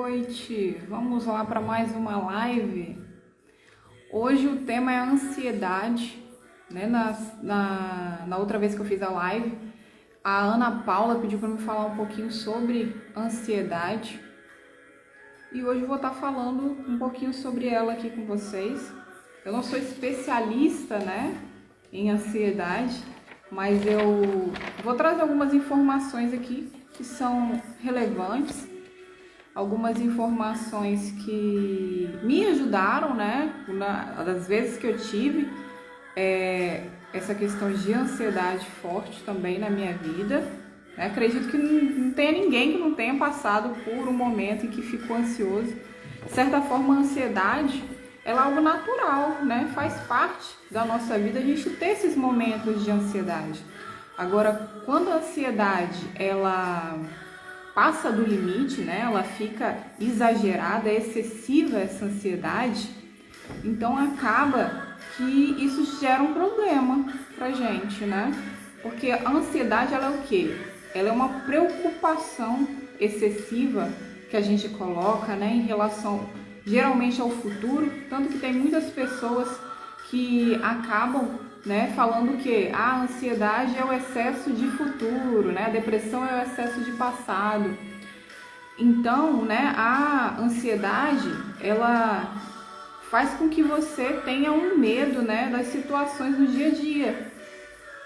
noite. Vamos lá para mais uma live. Hoje o tema é a ansiedade, né? Na outra vez que eu fiz a live, a Ana Paula pediu para me falar um pouquinho sobre ansiedade. E hoje eu vou estar falando um pouquinho sobre ela aqui com vocês. Eu não sou especialista, né, em ansiedade, mas eu vou trazer algumas informações aqui que são relevantes, algumas informações que me ajudaram, né, das vezes que eu tive essa questão de ansiedade forte também na minha vida. Acredito que não tenha ninguém que não tenha passado por um momento em que ficou ansioso. De certa forma, a ansiedade ela é algo natural, né? Faz parte da nossa vida a gente ter esses momentos de ansiedade. Agora, quando a ansiedade ela passa do limite, né? Ela fica exagerada, é excessiva essa ansiedade, então acaba que isso gera um problema pra gente, né? Porque a ansiedade ela é o quê? Ela é uma preocupação excessiva que a gente coloca, né, em relação geralmente ao futuro, tanto que tem muitas pessoas que acabam, né, falando que a ansiedade é o excesso de futuro, né, a depressão é o excesso de passado. Então, né, a ansiedade ela faz com que você tenha um medo, né, das situações no dia a dia,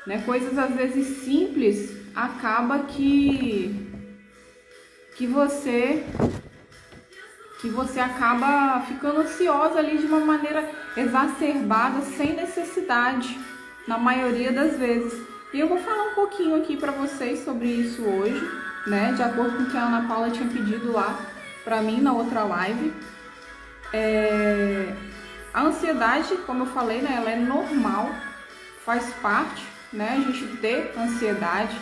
né, coisas às vezes simples acaba que você acaba ficando ansiosa ali de uma maneira exacerbada, sem necessidade, na maioria das vezes. E eu vou falar um pouquinho aqui para vocês sobre isso hoje, né, de acordo com o que a Ana Paula tinha pedido lá para mim na outra live. A ansiedade, como eu falei, né, ela é normal, faz parte, né, a gente ter ansiedade.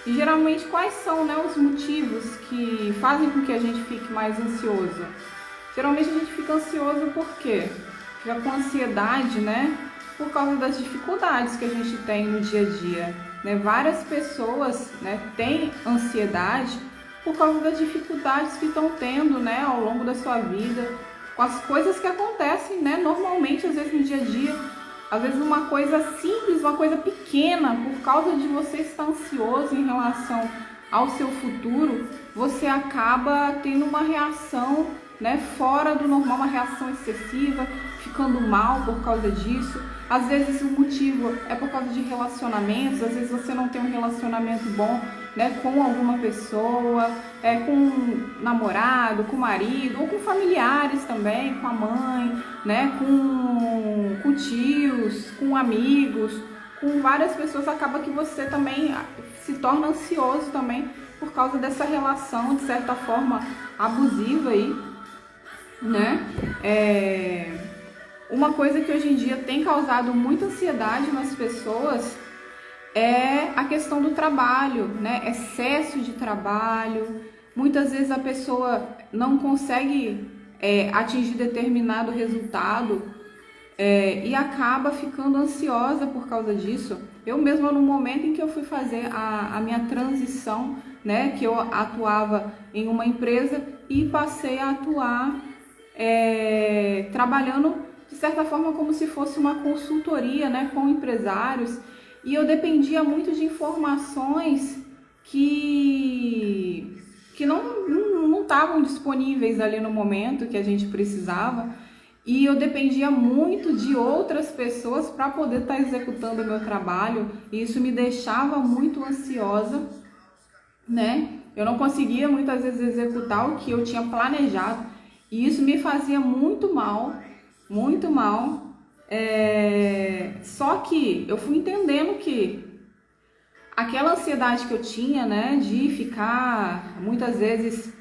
E geralmente quais são, né, os motivos que fazem com que a gente fique mais ansioso? Geralmente a gente fica ansioso por quê? Fica com ansiedade, né, por causa das dificuldades que a gente tem no dia a dia, né? Várias pessoas, né, têm ansiedade por causa das dificuldades que estão tendo, né, ao longo da sua vida, com as coisas que acontecem, né, normalmente às vezes no dia a dia. Às vezes uma coisa simples, uma coisa pequena, por causa de você estar ansioso em relação ao seu futuro, você acaba tendo uma reação, né, fora do normal, uma reação excessiva, ficando mal por causa disso. Às vezes o motivo é por causa de relacionamentos, às vezes você não tem um relacionamento bom, né, com alguma pessoa, com um namorado, com o marido, ou com familiares também, com a mãe, né, com tios, com amigos, com várias pessoas. Acaba que você também se torna ansioso também por causa dessa relação, de certa forma, abusiva aí, né? Uma coisa que hoje em dia tem causado muita ansiedade nas pessoas é a questão do trabalho, né? Excesso de trabalho. Muitas vezes a pessoa não consegue atingir determinado resultado e acaba ficando ansiosa por causa disso. Eu mesma, no momento em que eu fui fazer a minha transição, né, que eu atuava em uma empresa e passei a atuar trabalhando de certa forma como se fosse uma consultoria, né, com empresários, e eu dependia muito de informações que não estavam disponíveis ali no momento que a gente precisava, e eu dependia muito de outras pessoas para poder estar executando o meu trabalho, e isso me deixava muito ansiosa, né? Eu não conseguia muitas vezes executar o que eu tinha planejado, e isso me fazia muito mal, muito mal. Só que eu fui entendendo que aquela ansiedade que eu tinha, né, de ficar muitas vezes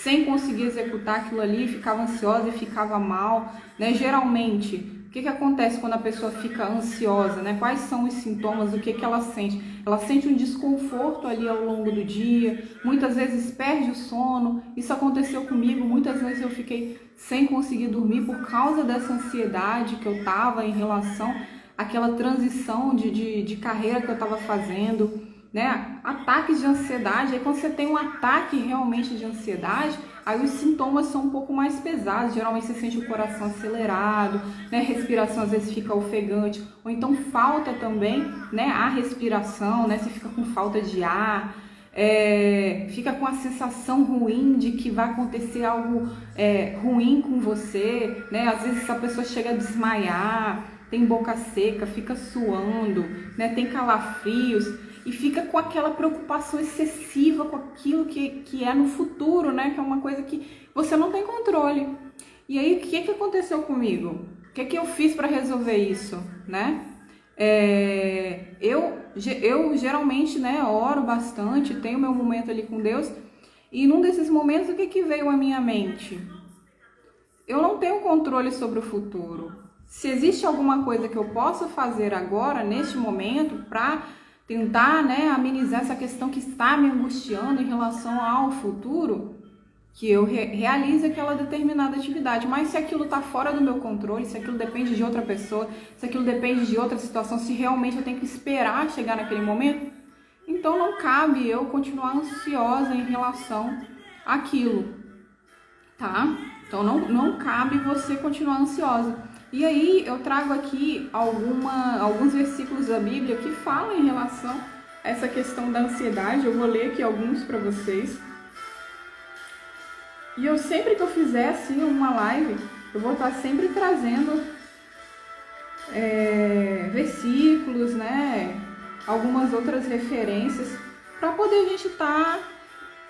sem conseguir executar aquilo ali, ficava ansiosa e ficava mal, né? Geralmente, o que acontece quando a pessoa fica ansiosa, né? Quais são os sintomas, o que ela sente? Ela sente um desconforto ali ao longo do dia, muitas vezes perde o sono. Isso aconteceu comigo, muitas vezes eu fiquei sem conseguir dormir por causa dessa ansiedade que eu estava em relação àquela transição de carreira que eu estava fazendo. né, ataques de ansiedade. Aí quando você tem um ataque realmente de ansiedade, aí os sintomas são um pouco mais pesados. Geralmente você sente o coração acelerado, né, respiração às vezes fica ofegante, ou então falta também, né, a respiração, né, você fica com falta de ar, fica com a sensação ruim de que vai acontecer algo ruim com você, né, às vezes a pessoa chega a desmaiar, tem boca seca, fica suando, né, tem calafrios e fica com aquela preocupação excessiva com aquilo que é no futuro, né, que é uma coisa que você não tem controle. E aí, o que aconteceu comigo? O que eu fiz para resolver isso, né? Eu geralmente, né, oro bastante, tenho meu momento ali com Deus, e num desses momentos, o que veio à minha mente? Eu não tenho controle sobre o futuro. Se existe alguma coisa que eu possa fazer agora, neste momento, para tentar, né, amenizar essa questão que está me angustiando em relação ao futuro, que eu realize aquela determinada atividade. Mas se aquilo está fora do meu controle, se aquilo depende de outra pessoa, se aquilo depende de outra situação, se realmente eu tenho que esperar chegar naquele momento, então não cabe eu continuar ansiosa em relação àquilo, tá? Então não cabe você continuar ansiosa. E aí eu trago aqui alguns versículos da Bíblia que falam em relação a essa questão da ansiedade. Eu vou ler aqui alguns para vocês. E eu sempre que eu fizer assim uma live, eu vou estar sempre trazendo versículos, né? Algumas outras referências para poder a gente estar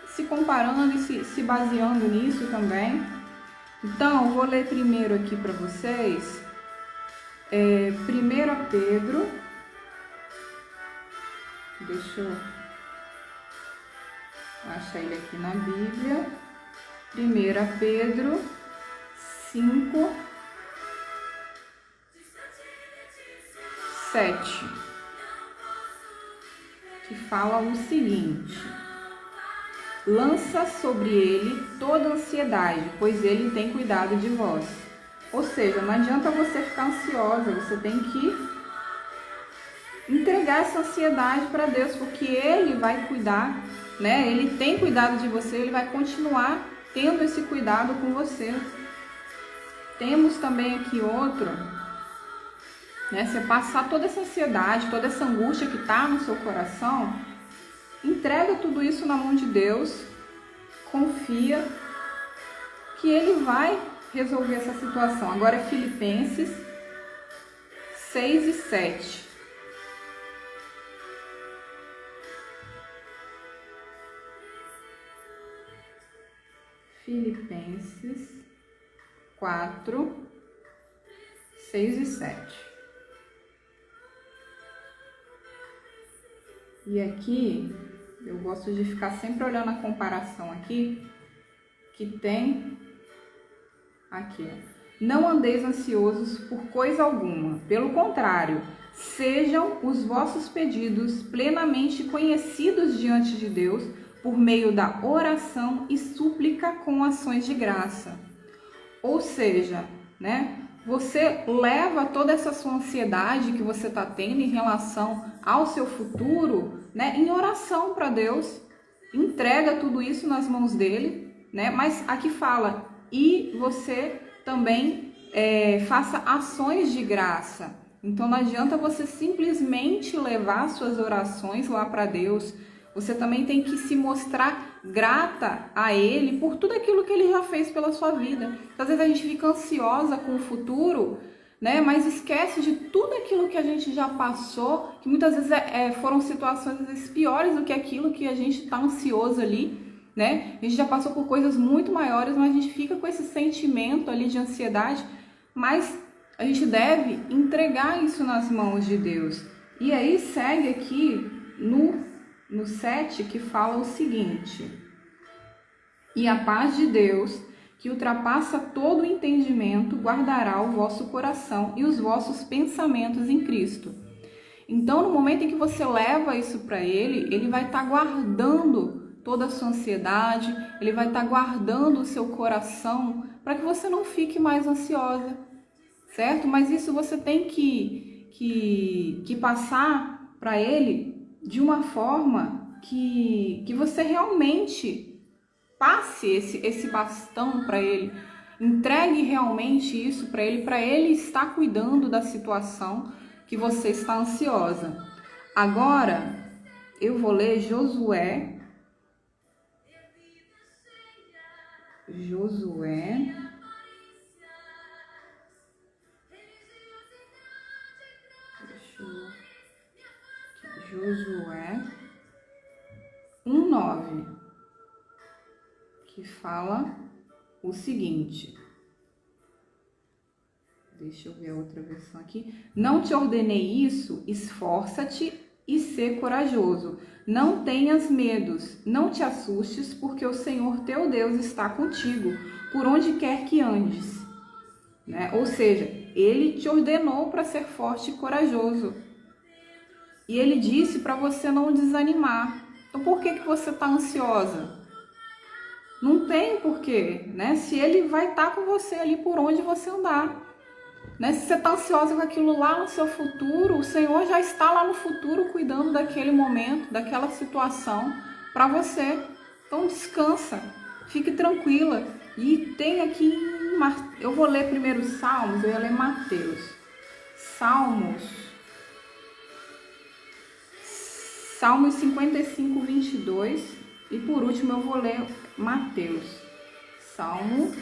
se comparando e se baseando nisso também. Então, eu vou ler primeiro aqui para vocês, 1 Pedro, deixa eu achar ele aqui na Bíblia, 1 Pedro 5, 7, que fala o seguinte: lança sobre ele toda ansiedade, pois ele tem cuidado de vós. Ou seja, não adianta você ficar ansiosa, você tem que entregar essa ansiedade para Deus, porque Ele vai cuidar, né? Ele tem cuidado de você, Ele vai continuar tendo esse cuidado com você. Temos também aqui outro, né? Você passar toda essa ansiedade, toda essa angústia que está no seu coração, entrega tudo isso na mão de Deus, confia que Ele vai resolver essa situação. Agora é Filipenses 6 e 7. Filipenses 4, 6 e 7. E aqui, eu gosto de ficar sempre olhando a comparação aqui, que tem aqui, ó. Não andeis ansiosos por coisa alguma, pelo contrário, sejam os vossos pedidos plenamente conhecidos diante de Deus, por meio da oração e súplica com ações de graça. Ou seja, né, você leva toda essa sua ansiedade que você está tendo em relação ao seu futuro, né, em oração para Deus, entrega tudo isso nas mãos dele, né, mas aqui fala, e você também faça ações de graça. Então não adianta você simplesmente levar suas orações lá para Deus. Você também tem que se mostrar grata a Ele por tudo aquilo que Ele já fez pela sua vida. Às vezes a gente fica ansiosa com o futuro, né? Mas esquece de tudo aquilo que a gente já passou, que muitas vezes foram situações piores do que aquilo que a gente está ansioso ali, né? A gente já passou por coisas muito maiores, mas a gente fica com esse sentimento ali de ansiedade, mas a gente deve entregar isso nas mãos de Deus. E aí segue aqui no 7, que fala o seguinte: e a paz de Deus, que ultrapassa todo o entendimento, guardará o vosso coração e os vossos pensamentos em Cristo. Então, no momento em que você leva isso para Ele, Ele vai estar guardando toda a sua ansiedade, Ele vai estar guardando o seu coração para que você não fique mais ansiosa, certo? Mas isso você tem que passar para Ele de uma forma que você realmente passe esse bastão para ele, entregue realmente isso para ele estar cuidando da situação que você está ansiosa. Agora, eu vou ler Josué. Josué 1:9, que fala o seguinte. Deixa eu ver a outra versão aqui. Não te ordenei isso? Esforça-te e sê corajoso. Não tenhas medos, não te assustes, porque o Senhor teu Deus está contigo, por onde quer que andes. Né? Ou seja, ele te ordenou para ser forte e corajoso. E ele disse para você não desanimar. Então por que você está ansiosa? Não tem porquê, né? Se ele vai estar com você ali por onde você andar. Né? Se você está ansiosa com aquilo lá no seu futuro, o Senhor já está lá no futuro cuidando daquele momento, daquela situação para você. Então descansa, fique tranquila. E tem aqui, eu vou ler primeiro Salmos, eu ia ler Mateus. Salmos 55, 22. E por último eu vou ler Mateus. Salmo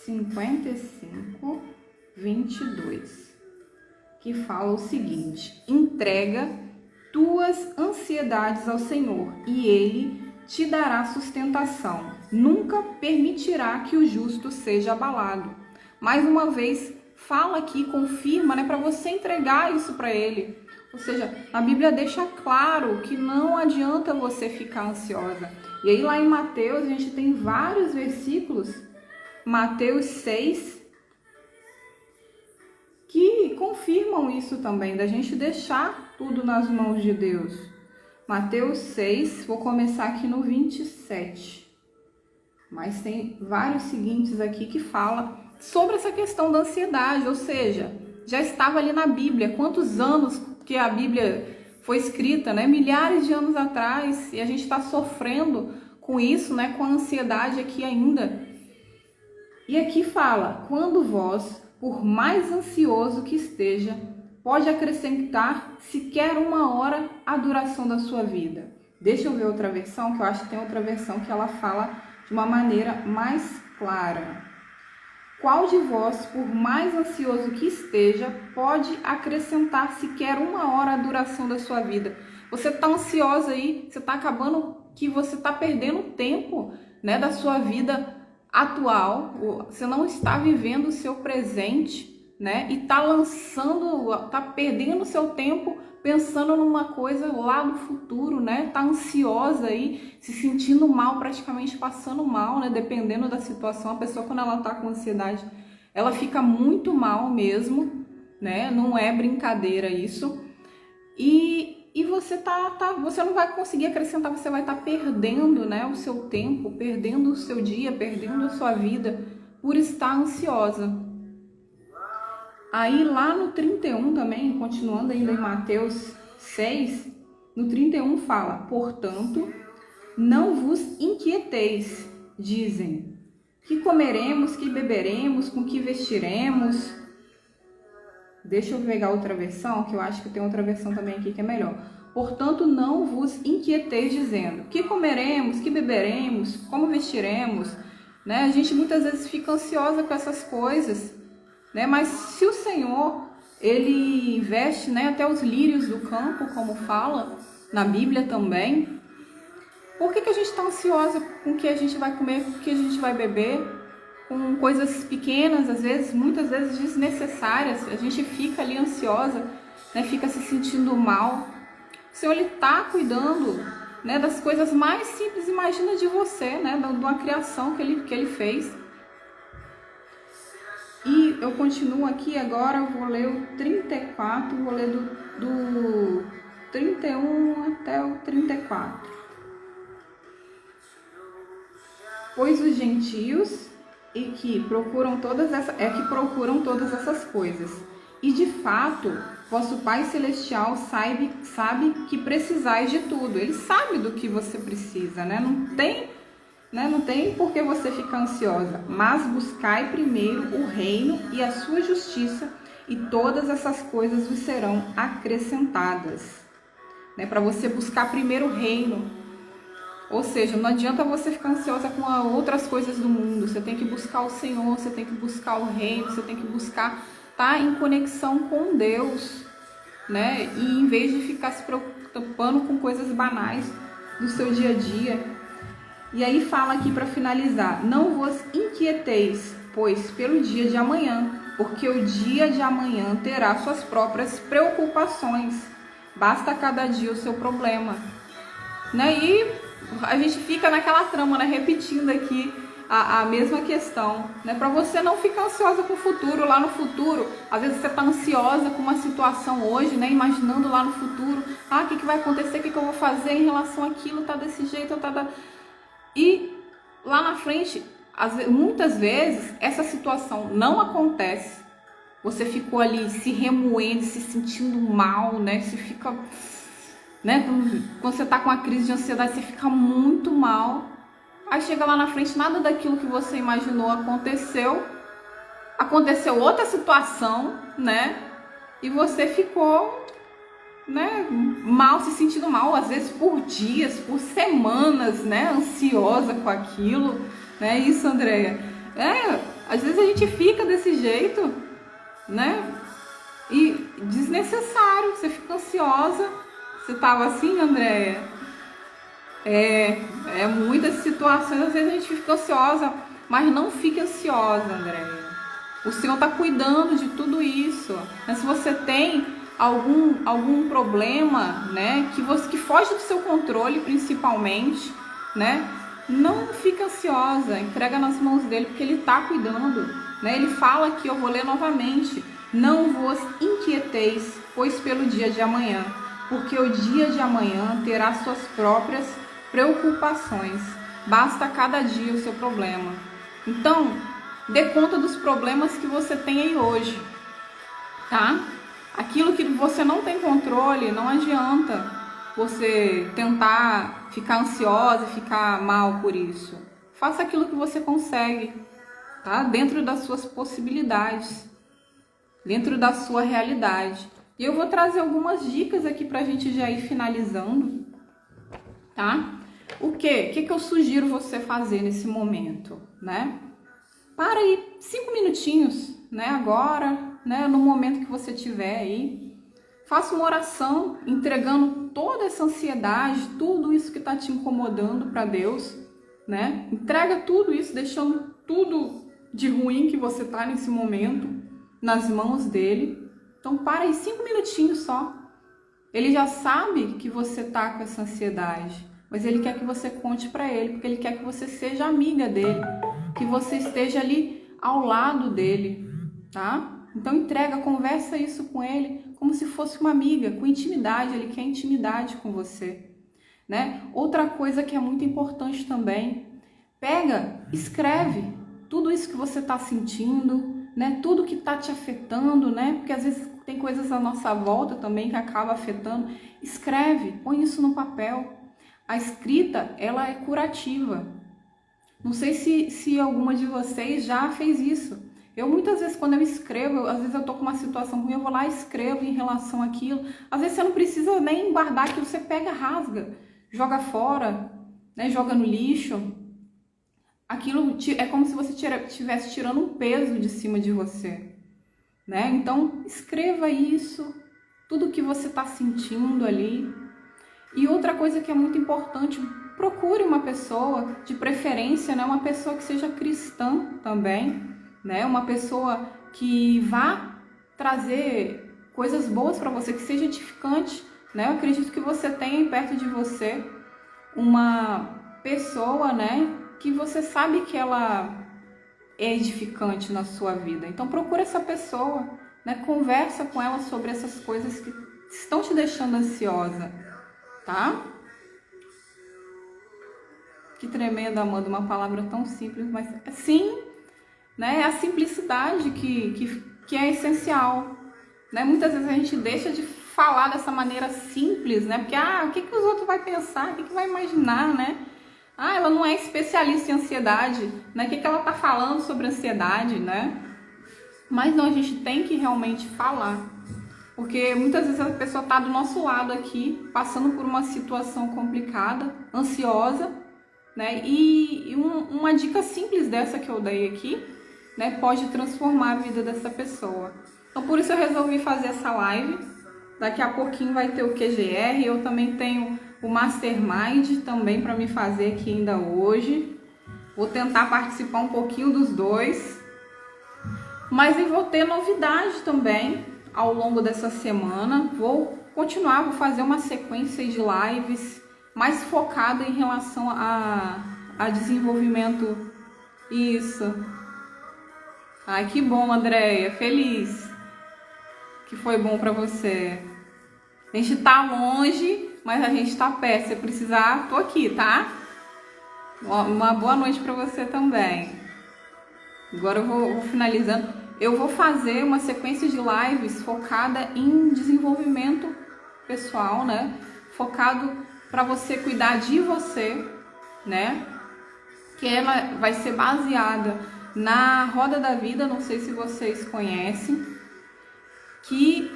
55, 22, que fala o seguinte: entrega tuas ansiedades ao Senhor e Ele te dará sustentação. Nunca permitirá que o justo seja abalado. Mais uma vez, fala aqui, confirma, né, para você entregar isso para Ele. Ou seja, a Bíblia deixa claro que não adianta você ficar ansiosa. E aí lá em Mateus a gente tem vários versículos, Mateus 6, que confirmam isso também, da gente deixar tudo nas mãos de Deus. Mateus 6, vou começar aqui no 27. Mas tem vários seguintes aqui que falam sobre essa questão da ansiedade, ou seja, já estava ali na Bíblia. Quantos anos que a Bíblia foi escrita, né? Milhares de anos atrás, e a gente está sofrendo com isso, né? Com a ansiedade aqui ainda. E aqui fala: quando vós, por mais ansioso que esteja, pode acrescentar sequer 1 hora à duração da sua vida. Deixa eu ver outra versão, que eu acho que tem outra versão que ela fala de uma maneira mais clara. Qual de vós, por mais ansioso que esteja, pode acrescentar sequer 1 hora à duração da sua vida? Você está ansiosa aí, você está acabando, que você está perdendo tempo, né, da sua vida atual, você não está vivendo o seu presente, né, e está perdendo o seu tempo pensando numa coisa lá no futuro, né, tá ansiosa aí, se sentindo mal, praticamente passando mal, né, dependendo da situação. A pessoa, quando ela tá com ansiedade, ela fica muito mal mesmo, né, não é brincadeira isso. E você você não vai conseguir acrescentar, você vai estar perdendo, né, o seu tempo, perdendo o seu dia, perdendo a sua vida por estar ansiosa. Aí lá no 31 também, continuando ainda em Mateus 6, no 31 fala: portanto, não vos inquieteis, dizem, que comeremos, que beberemos, com que vestiremos. Deixa eu pegar outra versão, que eu acho que tem outra versão também aqui que é melhor. Portanto, não vos inquieteis, dizendo, que comeremos, que beberemos, como vestiremos. Né? A gente muitas vezes fica ansiosa com essas coisas, né? Mas se o Senhor, Ele veste, né, até os lírios do campo, como fala na Bíblia também, por que a gente está ansiosa com o que a gente vai comer, com o que a gente vai beber? Com coisas pequenas, às vezes, muitas vezes desnecessárias, a gente fica ali ansiosa, né, fica se sentindo mal. O Senhor, Ele está cuidando, né, das coisas mais simples. Imagina de você, né, de uma criação que ele fez. E eu continuo aqui agora, eu vou ler o 34, vou ler 31 até o 34. Pois os gentios que procuram todas essas coisas. E de fato, vosso Pai Celestial sabe que precisais de tudo. Ele sabe do que você precisa, né? Não tem por que você ficar ansiosa. Mas buscai primeiro o reino e a sua justiça, e todas essas coisas vos serão acrescentadas. Né? Para você buscar primeiro o reino. Ou seja, não adianta você ficar ansiosa com outras coisas do mundo. Você tem que buscar o Senhor, você tem que buscar o reino, você tem que buscar estar em conexão com Deus, né? E em vez de ficar se preocupando com coisas banais do seu dia a dia. E aí fala aqui para finalizar: não vos inquieteis, pois pelo dia de amanhã, porque o dia de amanhã terá suas próprias preocupações. Basta cada dia o seu problema. Né? E a gente fica naquela trama, né? Repetindo aqui a mesma questão, né? Para você não ficar ansiosa com o futuro. Lá no futuro, às vezes você está ansiosa com uma situação hoje, né? Imaginando lá no futuro, o que vai acontecer, o que eu vou fazer em relação àquilo, tá desse jeito, E lá na frente, muitas vezes, essa situação não acontece. Você ficou ali se remoendo, se sentindo mal, né? Você fica... Né? Quando você está com uma crise de ansiedade, você fica muito mal. Aí chega lá na frente, nada daquilo que você imaginou aconteceu. Aconteceu outra situação, né? E você ficou, né, mal, se sentindo mal, às vezes por dias, por semanas, né? Ansiosa com aquilo, né? Isso, Andréia. Às vezes a gente fica desse jeito, né? E desnecessário, você fica ansiosa. Você estava assim, Andréia? Muitas situações, às vezes a gente fica ansiosa, mas não fique ansiosa, Andréia. O Senhor está cuidando de tudo isso. Mas se você tem algum problema, né, que foge do seu controle, principalmente, né, não fica ansiosa, entrega nas mãos dele, porque ele está cuidando. Né? Ele fala aqui, eu vou ler novamente: não vos inquieteis, pois pelo dia de amanhã, porque o dia de amanhã terá suas próprias preocupações. Basta cada dia o seu problema. Então, dê conta dos problemas que você tem aí hoje, tá? Aquilo que você não tem controle, não adianta você tentar ficar ansiosa e ficar mal por isso. Faça aquilo que você consegue, tá? Dentro das suas possibilidades, dentro da sua realidade. E eu vou trazer algumas dicas aqui pra gente já ir finalizando, tá? O que eu sugiro você fazer nesse momento, né? Para aí 5 minutinhos, né? Agora, né? No momento que você tiver aí, faça uma oração entregando toda essa ansiedade, tudo isso que tá te incomodando para Deus, né? Entrega tudo isso, deixando tudo de ruim que você tá nesse momento nas mãos dele. Então para aí 5 minutinhos só. Ele já sabe que você tá com essa ansiedade, mas ele quer que você conte para ele, porque ele quer que você seja amiga dele, que você esteja ali ao lado dele, tá? Então entrega, conversa isso com ele como se fosse uma amiga, com intimidade. Ele quer intimidade com você, né? Outra coisa que é muito importante também, escreve tudo isso que você está sentindo, né? Tudo que está te afetando, né? Porque às vezes tem coisas à nossa volta também que acaba afetando. Escreve, põe isso no papel. A escrita, ela é curativa. Não sei se alguma de vocês já fez isso. Eu muitas vezes, quando eu escrevo, às vezes eu tô com uma situação ruim, eu vou lá e escrevo em relação àquilo. Às vezes você não precisa nem guardar aquilo, você pega, rasga, joga fora, né? Joga no lixo. Aquilo é como se você estivesse tirando um peso de cima de você, né? Então, escreva isso, tudo que você está sentindo ali. E outra coisa que é muito importante, procure uma pessoa, de preferência, né? Uma pessoa que seja cristã também, né? Uma pessoa que vá trazer coisas boas para você, que seja edificante, né? Eu acredito que você tenha perto de você uma pessoa, né? Que você sabe que ela é edificante na sua vida. Então procura essa pessoa, né? Conversa com ela sobre essas coisas que estão te deixando ansiosa, tá? Que tremendo, Amanda, uma palavra tão simples, mas sim, né? É a simplicidade que é essencial, né? Muitas vezes a gente deixa de falar dessa maneira simples, né? Porque, o que os outros vão pensar, o que vai imaginar, né? Ela não é especialista em ansiedade, né? O que ela tá falando sobre ansiedade, né? Mas não, a gente tem que realmente falar, porque muitas vezes a pessoa tá do nosso lado aqui, passando por uma situação complicada, ansiosa, né? E uma dica simples dessa que eu dei aqui, né, pode transformar a vida dessa pessoa. Então por isso eu resolvi fazer essa live. Daqui a pouquinho vai ter o QGR, eu também tenho o Mastermind também para me fazer aqui ainda hoje. Vou tentar participar um pouquinho dos dois. Mas eu vou ter novidade também ao longo dessa semana. Vou fazer uma sequência de lives mais focada em relação a desenvolvimento. Isso. Ai, que bom, Andréia. Feliz que foi bom para você. A gente tá longe, mas a gente tá perto. Se precisar, tô aqui, tá? Uma boa noite para você também. Agora eu vou finalizando. Eu vou fazer uma sequência de lives focada em desenvolvimento pessoal, né? Focado para você cuidar de você, né? Que ela vai ser baseada na Roda da Vida, não sei se vocês conhecem, que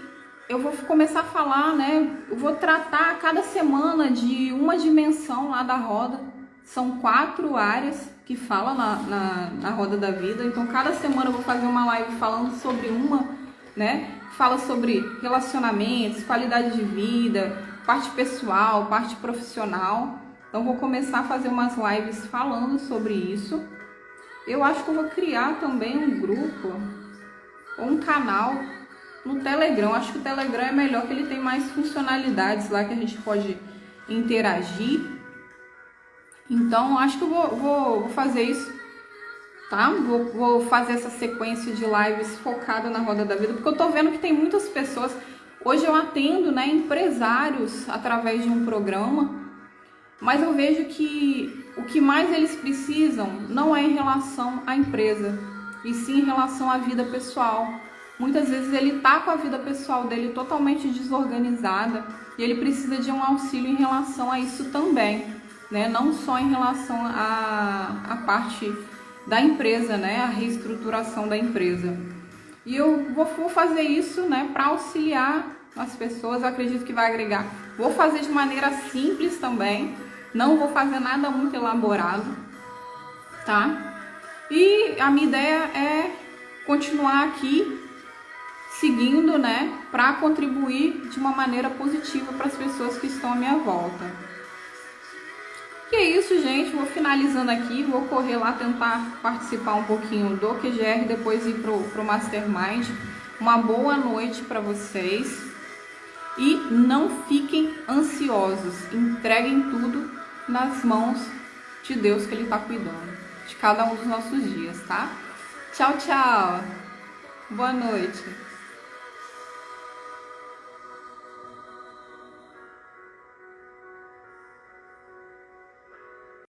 eu vou começar a falar, né? Eu vou tratar cada semana de uma dimensão lá da roda. São 4 áreas que falam na Roda da Vida. Então, cada semana eu vou fazer uma live falando sobre uma, né? Fala sobre relacionamentos, qualidade de vida, parte pessoal, parte profissional. Então, vou começar a fazer umas lives falando sobre isso. Eu acho que eu vou criar também um grupo ou um canal no Telegram. Acho que o Telegram é melhor, que ele tem mais funcionalidades lá que a gente pode interagir. Então, acho que eu vou fazer isso, tá? Vou fazer essa sequência de lives focada na Roda da Vida, porque eu tô vendo que tem muitas pessoas. Hoje eu atendo, né, empresários através de um programa, mas eu vejo que o que mais eles precisam não é em relação à empresa, e sim em relação à vida pessoal. Muitas vezes ele tá com a vida pessoal dele totalmente desorganizada e ele precisa de um auxílio em relação a isso também, né? Não só em relação à parte da empresa, né? A reestruturação da empresa. E eu vou fazer isso, né, para auxiliar as pessoas. Eu acredito que vai agregar. Vou fazer de maneira simples também, não vou fazer nada muito elaborado, tá? E a minha ideia é continuar aqui seguindo, né, para contribuir de uma maneira positiva para as pessoas que estão à minha volta. E é isso, gente. Vou finalizando aqui. Vou correr lá tentar participar um pouquinho do QGR, depois ir pro Mastermind. Uma boa noite para vocês. E não fiquem ansiosos. Entreguem tudo nas mãos de Deus, que Ele está cuidando de cada um dos nossos dias, tá? Tchau, tchau. Boa noite.